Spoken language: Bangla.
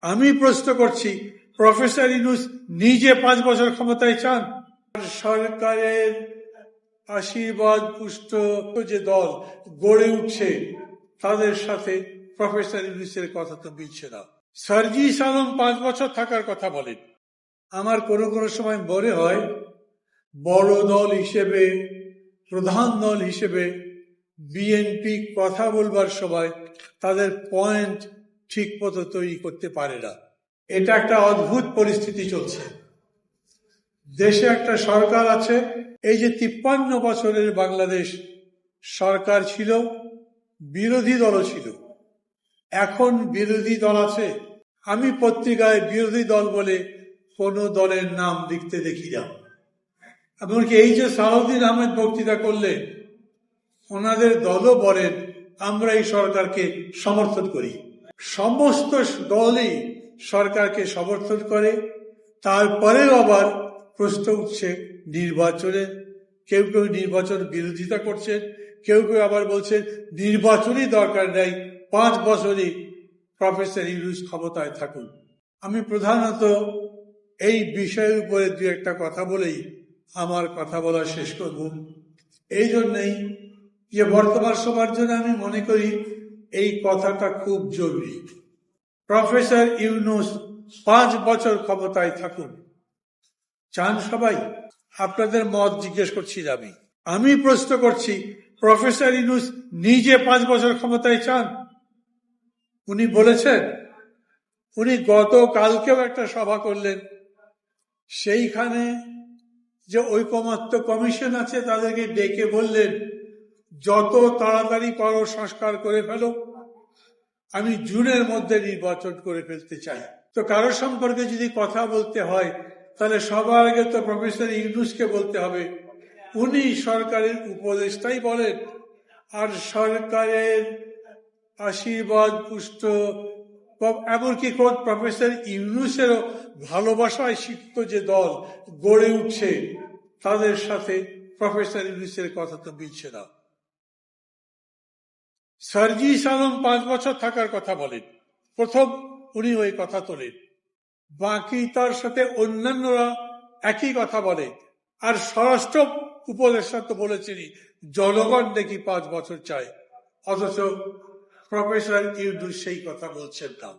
আমি প্রশ্ন করছি, প্রফেসর ইউনূস নিজে 5 বছর ক্ষমতায় চান? সরকারের আশীর্বাদ পুষ্ট যে দল গড়ে উঠছে তাদের সাথে প্রফেসর ইউনূসের কথা তো মিলছে না। সার্জিস আলম 5 বছর থাকার কথা বলেন। আমার কোনো কোনো সময় মনে হয় বড় দল হিসেবে, প্রধান দল হিসেবে বিএনপি কথা বলবার সময় তাদের পয়েন্ট ঠিক মতো তৈরি করতে পারে না। এটা একটা অদ্ভুত পরিস্থিতি চলছে। দেশে একটা সরকার আছে, এই যে 53 বছরের বাংলাদেশ সরকার ছিল, বিরোধী দলও ছিল, এখন বিরোধী দল আছে। আমি পত্রিকায় বিরোধী দল বলে কোনো দলের নাম লিখতে দেখি না। এমনকি এই যে সালাউদ্দিন আহমেদ বক্তৃতা করলেন, ওনাদের দলও বলেন আমরা এই সরকারকে সমর্থন করি। সমস্ত দলই সরকারকে সমর্থন করে। তারপরেও আবার প্রশ্ন উঠছে নির্বাচনে, কেউ কেউ নির্বাচন বিরোধিতা করছেন, কেউ কেউ আবার বলছেন নির্বাচনই দরকার নেই, 5 বছরই প্রফেসর ইউনূস ক্ষমতায় থাকুন। আমি প্রধানত এই বিষয়ের উপরে দু একটা কথা বলেই আমার কথা বলা শেষ করব। এই জন্যই যে বর্তমান সময়ের জন্য আমি মনে করি এই কথাটা খুব জরুরি। প্রফেসর ইউনূস 5 বছর ক্ষমতায় থাকুন। চান সবাই? আপনাদের মত জিজ্ঞেস করছি আমি প্রশ্ন করছি, প্রফেসর ইউনূস নিজে 5 বছর ক্ষমতায় চান? উনি বলেছেন। উনি গতকালকেও একটা সভা করলেন, সেইখানে যে ঐকমত্য কমিশন আছে তাদেরকে ডেকে বললেন যত তাড়াতাড়ি করো সংস্কার করে ফেলো, আমি জুনের মধ্যে নির্বাচন করে ফেলতে চাই। তো কারো সম্পর্কে যদি কথা বলতে হয় তাহলে সবার আগে তো প্রফেসর ইউনূসকে বলতে হবে। উনি সরকারের উপদেষ্টাই বলেন, আর সরকারের আশীর্বাদ পুষ্ট, এমনকি প্রফেসর ইউনূসেরও ভালোবাসায় সিক্ত যে দল গড়ে উঠছে তাদের সাথে প্রফেসর ইউনূসের কথা তো মিলছে না। সার্জিস আলম 5 বছর থাকার কথা বলেন, প্রথম উনি ওই কথা তোলেন, বাকি তার সাথে অন্যান্যরা একই কথা বলে। আর স্বরাষ্ট্র উপদেষ্টা তো বলেছেনই জনগণ নাকি 5 বছর চায়, অথচ প্রফেসর ইউনূস সেই কথা বলছেন না।